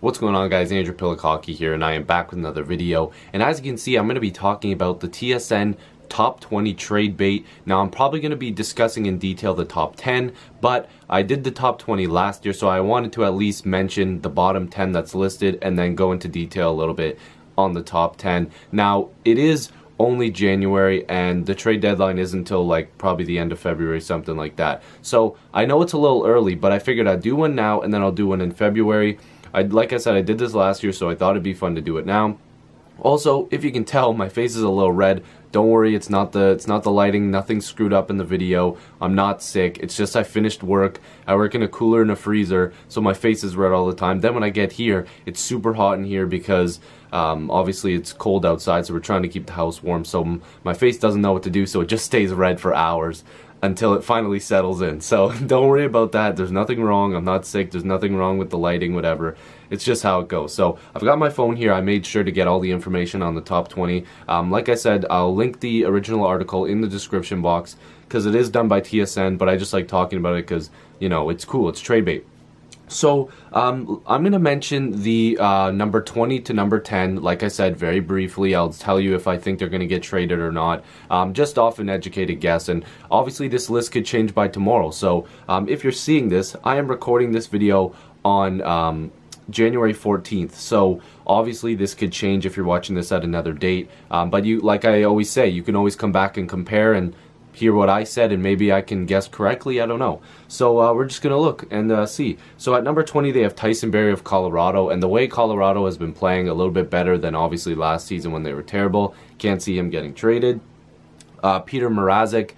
What's going on, guys? Andrew Piluk Hockey here, and I am back with another video. And as you can see, I'm going to be talking about the TSN top 20 trade bait. Now, I'm probably going to be discussing in detail the top 10, but I did the top 20 last year, so I wanted to at least mention the bottom 10 that's listed and then go into detail a little bit on the top 10. Now, it is only January, and the trade deadline isn't until like probably the end of February, something like that. So I know it's a little early, but I figured I'd do one now and then I'll do one in February. Like I said, I did this last year, so I thought it'd be fun to do it now. Also, if you can tell, my face is a little red. Don't worry, it's not the lighting. Nothing screwed up in the video. I'm not sick. It's just I finished work. I work in a cooler and a freezer, so my face is red all the time. Then when I get here, it's super hot in here because obviously it's cold outside, so we're trying to keep the house warm. So my face doesn't know what to do, so it just stays red for hours until it finally settles in. So don't worry about that. There's nothing wrong. I'm not sick. There's nothing wrong with the lighting, whatever. It's just how it goes. So I've got my phone here. I made sure to get all the information on the top 20. Like I said, I'll link the original article in the description box because it is done by TSN, but I just like talking about it because, you know, it's cool. It's trade bait. So I'm going to mention the number 20 to number 10. Like I said, very briefly. I'll tell you if I think they're going to get traded or not, just off an educated guess. And obviously this list could change by tomorrow. So if you're seeing this, I am recording this video on January 14th. So obviously this could change if you're watching this at another date. But you, like I always say, you can always come back and compare and hear what I said, and maybe I can guess correctly. I don't know. So we're just going to look and see. So at number 20, they have Tyson Barrie of Colorado, and the way Colorado has been playing a little bit better than obviously last season when they were terrible. Can't see him getting traded. Peter Mrazek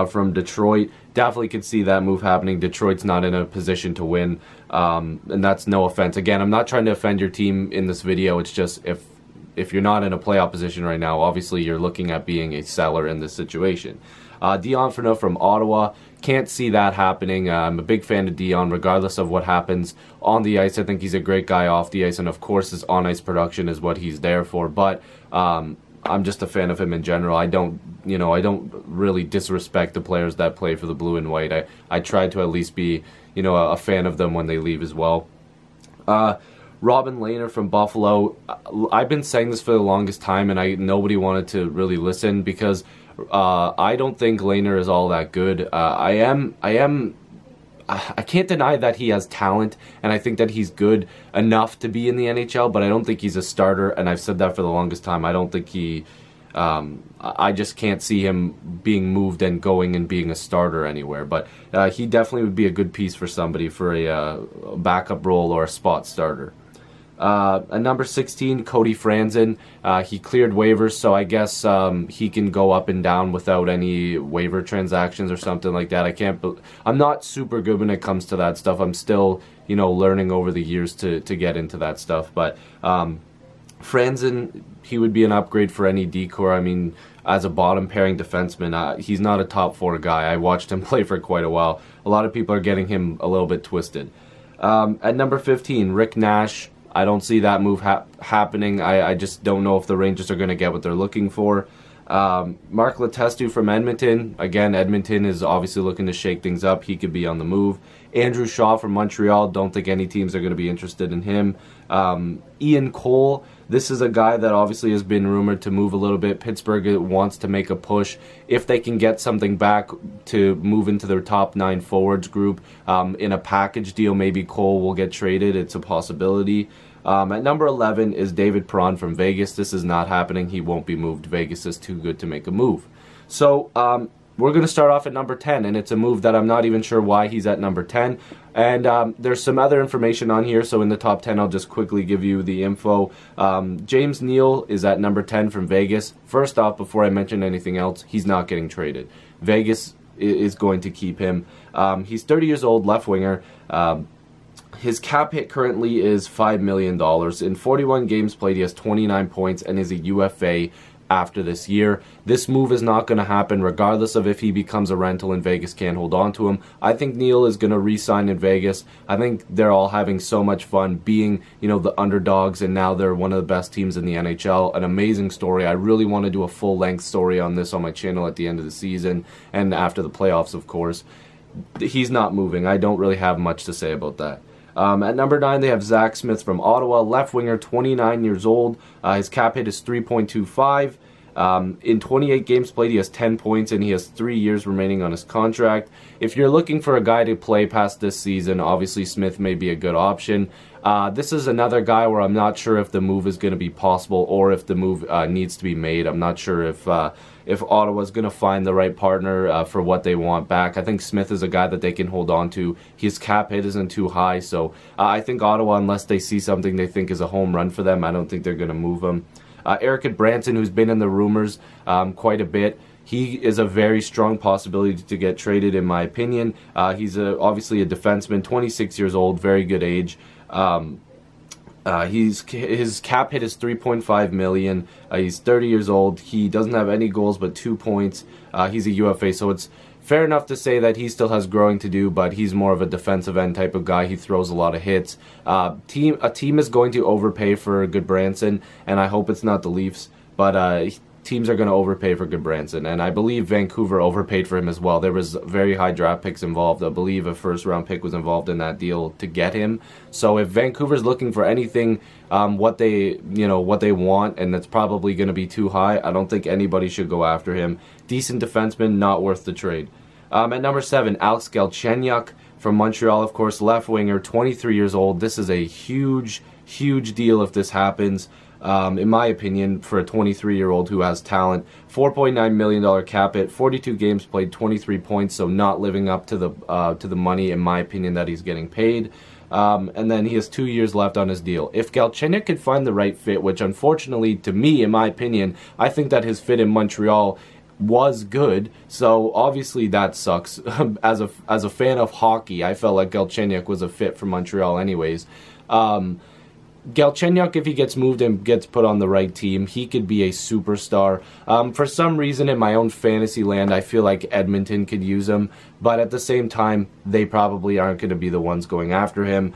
from Detroit. Definitely could see that move happening. Detroit's not in a position to win, and that's no offense. Again, I'm not trying to offend your team in this video. It's just if you're not in a playoff position right now, obviously you're looking at being a seller in this situation. Dion Phaneuf from Ottawa, can't see that happening. I'm a big fan of Dion, regardless of what happens on the ice. I think he's a great guy off the ice, and of course his on-ice production is what he's there for. But I'm just a fan of him in general. I don't really disrespect the players that play for the blue and white. I try to at least be, a fan of them when they leave as well. Robin Lehner from Buffalo. I've been saying this for the longest time, and nobody wanted to really listen because I don't think Lehner is all that good. I can't deny that he has talent, and I think that he's good enough to be in the NHL, but I don't think he's a starter, and I've said that for the longest time. I don't think he... I just can't see him being moved and going and being a starter anywhere, but he definitely would be a good piece for somebody for a backup role or a spot starter. At number 16, Cody Franzen. He cleared waivers, so I guess he can go up and down without any waiver transactions or something like that. I'm not super good when it comes to that stuff. I'm still, learning over the years to get into that stuff. But Franzen, he would be an upgrade for any decor. I mean, as a bottom pairing defenseman, he's not a top 4 guy. I watched him play for quite a while. A lot of people are getting him a little bit twisted. At number 15, Rick Nash. I don't see that move happening. I just don't know if the Rangers are going to get what they're looking for. Mark Letestu from Edmonton. Again, Edmonton is obviously looking to shake things up. He could be on the move. Andrew Shaw from Montreal. Don't think any teams are going to be interested in him. Ian Cole. This is a guy that obviously has been rumored to move a little bit. Pittsburgh wants to make a push. If they can get something back to move into their top 9 forwards group in a package deal, maybe Cole will get traded. It's a possibility. At number 11 is David Perron from Vegas. This is not happening. He won't be moved. Vegas is too good to make a move. So we're going to start off at number 10, and it's a move that I'm not even sure why he's at number 10. And there's some other information on here, so in the top 10, I'll just quickly give you the info. James Neal is at number 10 from Vegas. First off, before I mention anything else, he's not getting traded. Vegas is going to keep him. He's 30 years old, left winger. His cap hit currently is $5 million. In 41 games played, he has 29 points and is a UFA after this year. This move is not going to happen regardless of if he becomes a rental and Vegas can't hold on to him. I think Neal is going to re-sign in Vegas. I think they're all having so much fun being, the underdogs, and now they're one of the best teams in the NHL. An amazing story. I really want to do a full-length story on this on my channel at the end of the season and after the playoffs, of course. He's not moving. I don't really have much to say about that. At number 9, they have Zach Smith from Ottawa, left winger, 29 years old. His cap hit is 3.25. In 28 games played, he has 10 points, and he has 3 years remaining on his contract. If you're looking for a guy to play past this season, obviously Smith may be a good option. This is another guy where I'm not sure if the move is going to be possible or if the move needs to be made. I'm not sure if Ottawa's going to find the right partner for what they want back. I think Smith is a guy that they can hold on to. His cap hit isn't too high, so I think Ottawa, unless they see something they think is a home run for them, I don't think they're going to move him. Eric Branson, who's been in the rumors quite a bit, he is a very strong possibility to get traded, in my opinion. He's obviously a defenseman, 26 years old, very good age. His cap hit is $3.5 million. He's 30 years old. He doesn't have any goals but 2 points. He's a UFA, so it's fair enough to say that he still has growing to do, but he's more of a defensive end type of guy. He throws a lot of hits. A team is going to overpay for Goodbranson, and I hope it's not the Leafs, but teams are going to overpay for Goodbranson, and I believe Vancouver overpaid for him as well. There was very high draft picks involved. I believe a first-round pick was involved in that deal to get him. So if Vancouver's looking for anything, what they want, and that's probably going to be too high, I don't think anybody should go after him. Decent defenseman, not worth the trade. At number 7, Alex Galchenyuk from Montreal, of course, left winger, 23 years old. This is a huge, huge deal if this happens. In my opinion, for a 23-year-old who has talent. $4.9 million cap hit, 42 games played, 23 points, so not living up to the money, in my opinion, that he's getting paid. And then he has 2 years left on his deal. If Galchenyuk could find the right fit, which unfortunately, to me, in my opinion, I think that his fit in Montreal was good, so obviously that sucks. As a fan of hockey, I felt like Galchenyuk was a fit for Montreal anyways. Galchenyuk, if he gets moved and gets put on the right team, he could be a superstar. For some reason, in my own fantasy land, I feel like Edmonton could use him, but at the same time, they probably aren't going to be the ones going after him.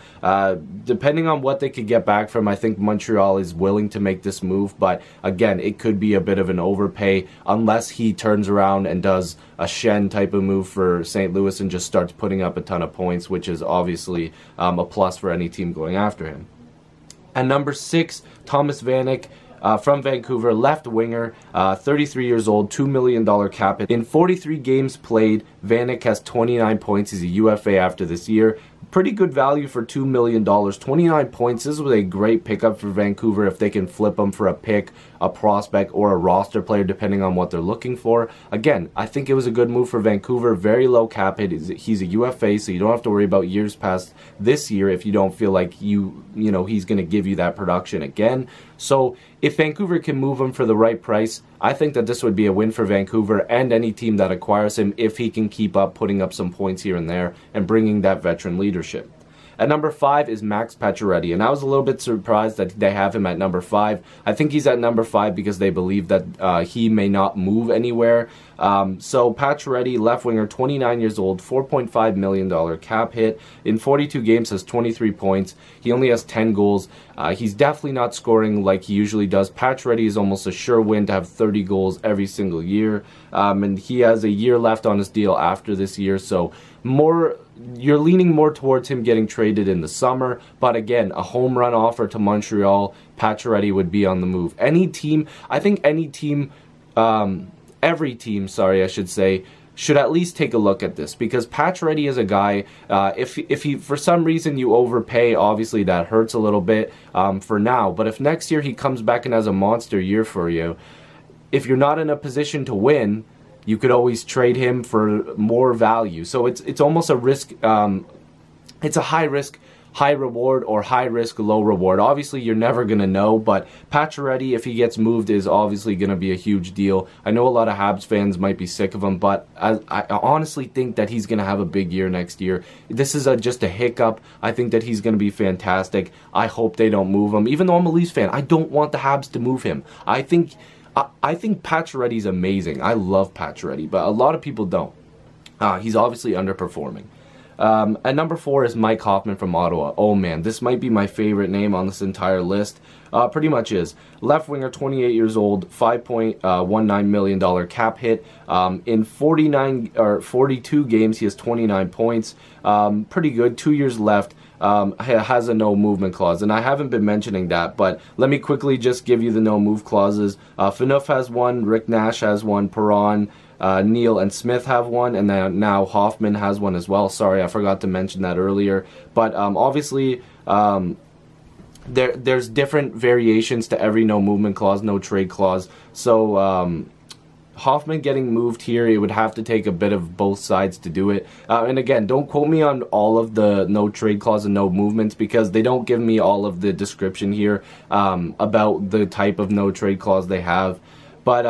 Depending on what they could get back from, I think Montreal is willing to make this move, but again, it could be a bit of an overpay unless he turns around and does a Shen type of move for St. Louis and just starts putting up a ton of points, which is obviously a plus for any team going after him. At number 6, Thomas Vanek from Vancouver, left winger, 33 years old, $2 million cap hit. In 43 games played, Vanek has 29 points. He's a UFA after this year. Pretty good value for $2 million. 29 points. This was a great pickup for Vancouver if they can flip him for a pick, a prospect, or a roster player, depending on what they're looking for. Again, I think it was a good move for Vancouver. Very low cap hit. He's a UFA, so you don't have to worry about years past this year if you don't feel like he's going to give you that production again. So if Vancouver can move him for the right price, I think that this would be a win for Vancouver and any team that acquires him if he can keep up putting up some points here and there and bringing that veteran leadership. At number 5 is Max Pacioretty, and I was a little bit surprised that they have him at number 5. I think he's at number 5 because they believe that he may not move anywhere. So Pacioretty, left winger, 29 years old, $4.5 million cap hit. In 42 games, has 23 points. He only has 10 goals. He's definitely not scoring like he usually does. Pacioretty is almost a sure win to have 30 goals every single year. And he has a year left on his deal after this year, so you're leaning more towards him getting traded in the summer, but again, a home run offer to Montreal, Pacioretty would be on the move. Every team, I should say, should at least take a look at this, because Pacioretty is a guy, if he, for some reason you overpay, obviously that hurts a little bit for now, but if next year he comes back and has a monster year for you, if you're not in a position to win, you could always trade him for more value. So it's almost a risk. It's a high risk, high reward, or high risk, low reward. Obviously, you're never going to know, but Pacioretty, if he gets moved, is obviously going to be a huge deal. I know a lot of Habs fans might be sick of him, but I honestly think that he's going to have a big year next year. This is just a hiccup. I think that he's going to be fantastic. I hope they don't move him. Even though I'm a Leafs fan, I don't want the Habs to move him. I think Pacioretty's amazing. I love Pacioretty, but a lot of people don't. He's obviously underperforming. At number 4 is Mike Hoffman from Ottawa. Oh man, this might be my favorite name on this entire list. Pretty much is. Left winger, 28 years old, $5.19 million cap hit. In 42 games, he has 29 points. Pretty good. 2 years left. has a no movement clause, and I haven't been mentioning that, but let me quickly just give you the no move clauses. Phaneuf has one, Rick Nash has one, Perron, Neal and Smith have one, and then now Hoffman has one as well. Sorry, I forgot to mention that earlier. But obviously, there's different variations to every no movement clause, no trade clause. So Hoffman getting moved here, it would have to take a bit of both sides to do it. And again, don't quote me on all of the no trade clause and no movements, because they don't give me all of the description here about the type of no trade clause they have. But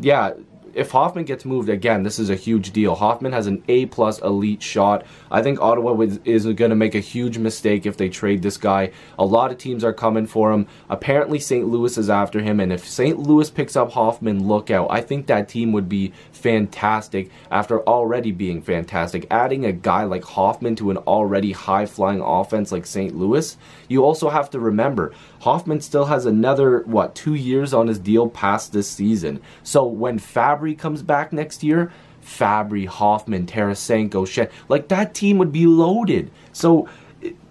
yeah, if Hoffman gets moved, again, this is a huge deal. Hoffman has an A+ elite shot. I think Ottawa is going to make a huge mistake if they trade this guy. A lot of teams are coming for him. Apparently, St. Louis is after him, and if St. Louis picks up Hoffman, look out. I think that team would be fantastic after already being fantastic. Adding a guy like Hoffman to an already high-flying offense like St. Louis, you also have to remember, Hoffman still has another, 2 years on his deal past this season. So when Fabry comes back next year, Fabry, Hoffman, Tarasenko, Shen, like that team would be loaded. So,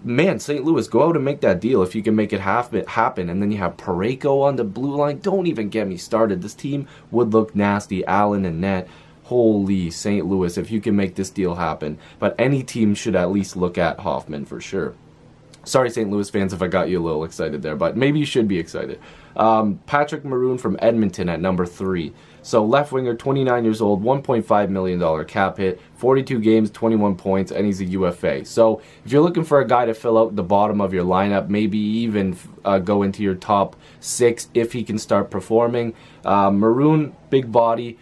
man, St. Louis, go out and make that deal if you can make it happen. And then you have Parayko on the blue line. Don't even get me started. This team would look nasty. Allen and Net. Holy St. Louis, if you can make this deal happen. But any team should at least look at Hoffman for sure. Sorry, St. Louis fans, if I got you a little excited there, but maybe you should be excited. Patrick Maroon from Edmonton at number 3. So left winger, 29 years old, $1.5 million cap hit, 42 games, 21 points, and he's a UFA. So if you're looking for a guy to fill out the bottom of your lineup, maybe even go into your top 6 if he can start performing. Maroon, big body.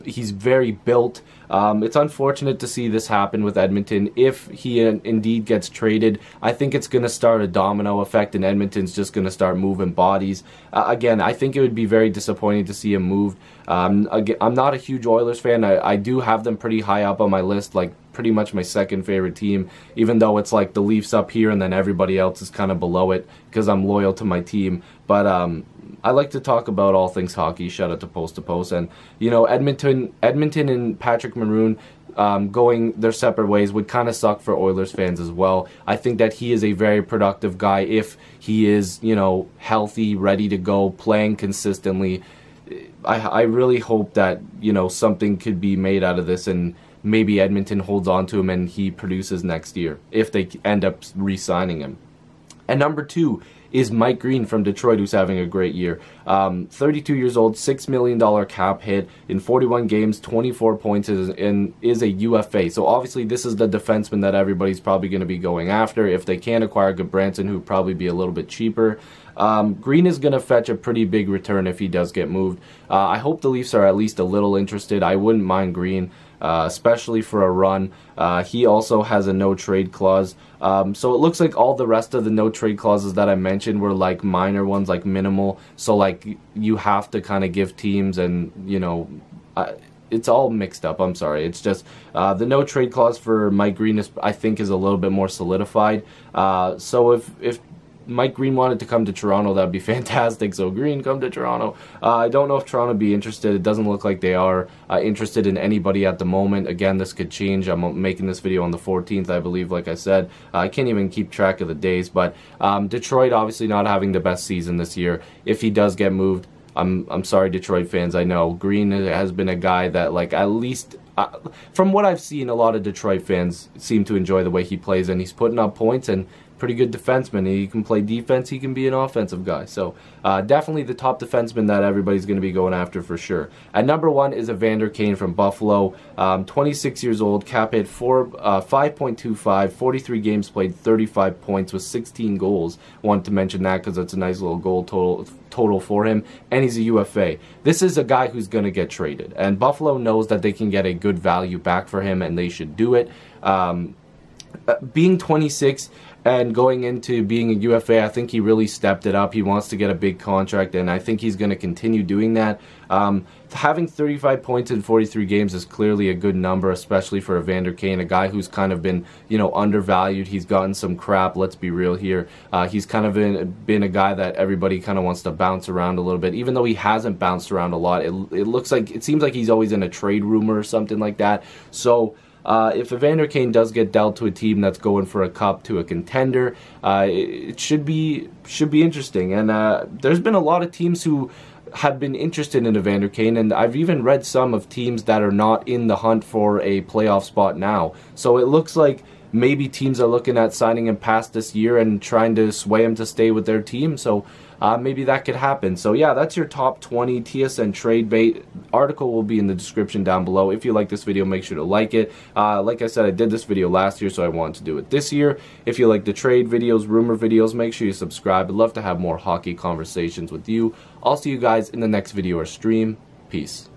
He's very built. It's unfortunate to see this happen with Edmonton. If he indeed gets traded, I think it's going to start a domino effect, and Edmonton's just going to start moving bodies. Again, I think it would be very disappointing to see him moved. Again, I'm not a huge Oilers fan. I do have them pretty high up on my list, like pretty much my second favorite team, even though it's like the Leafs up here and then everybody else is kind of below it because I'm loyal to my team. But I like to talk about all things hockey. Shout out to Post to Post. And, you know, Edmonton and Patrick Maroon going their separate ways would kind of suck for Oilers fans as well. I think that he is a very productive guy if he is, you know, healthy, ready to go, playing consistently. I really hope that, you know, something could be made out of this and maybe Edmonton holds on to him and he produces next year if they end up re-signing him. And number 2 is Mike Green from Detroit, who's having a great year. 32 years old, $6 million cap hit in 41 games, 24 points, and is a UFA. So obviously this is the defenseman that everybody's probably going to be going after. If they can acquire Goodbranson, who would probably be a little bit cheaper. Green is going to fetch a pretty big return if he does get moved. I hope the Leafs are at least a little interested. I wouldn't mind Green, especially for a run. He also has a no-trade clause. So it looks like all the rest of the no-trade clauses that I mentioned were like minor ones, like minimal. So like you have to kind of give teams and, you know, it's all mixed up. I'm sorry. It's just the no-trade clause for Mike Green is, I think, is a little bit more solidified. So if Mike Green wanted to come to Toronto, that'd be fantastic. So Green, come to Toronto. I don't know if Toronto would be interested. It doesn't look like they are interested in anybody at the moment. Again, this could change. I'm making this video on the 14th, I believe, like I said. I can't even keep track of the days. But Detroit obviously not having the best season this year. If he does get moved, I'm sorry, Detroit fans. I know Green has been a guy that, like, at least from what I've seen, a lot of Detroit fans seem to enjoy the way he plays, and he's putting up points and pretty good defenseman. He can play defense. He can be an offensive guy. So definitely the top defenseman that everybody's going to be going after for sure. At number 1 is Evander Kane from Buffalo. 26 years old, cap hit 5.25, 43 games played, 35 points with 16 goals. Wanted to mention that because it's a nice little goal total for him, and he's a UFA. This is a guy who's going to get traded, and Buffalo knows that they can get a good value back for him, and they should do it. Being 26 and going into being a UFA, I think he really stepped it up. He wants to get a big contract, and I think he's going to continue doing that. Having 35 points in 43 games is clearly a good number, especially for Evander Kane, a guy who's kind of been, you know, undervalued. He's gotten some crap, let's be real here. He's kind of been a guy that everybody kind of wants to bounce around a little bit, even though he hasn't bounced around a lot. It seems like he's always in a trade rumor or something like that. So if Evander Kane does get dealt to a team that's going for a cup, to a contender, it should be interesting. And there's been a lot of teams who have been interested in Evander Kane, and I've even read some of teams that are not in the hunt for a playoff spot now. So it looks like maybe teams are looking at signing him past this year and trying to sway him to stay with their team. So maybe that could happen. So yeah, that's your top 20 TSN trade bait. Article will be in the description down below. If you like this video, make sure to like it. Like I said, I did this video last year, so I wanted to do it this year. If you like the trade videos, rumor videos, make sure you subscribe. I'd love to have more hockey conversations with you. I'll see you guys in the next video or stream. Peace.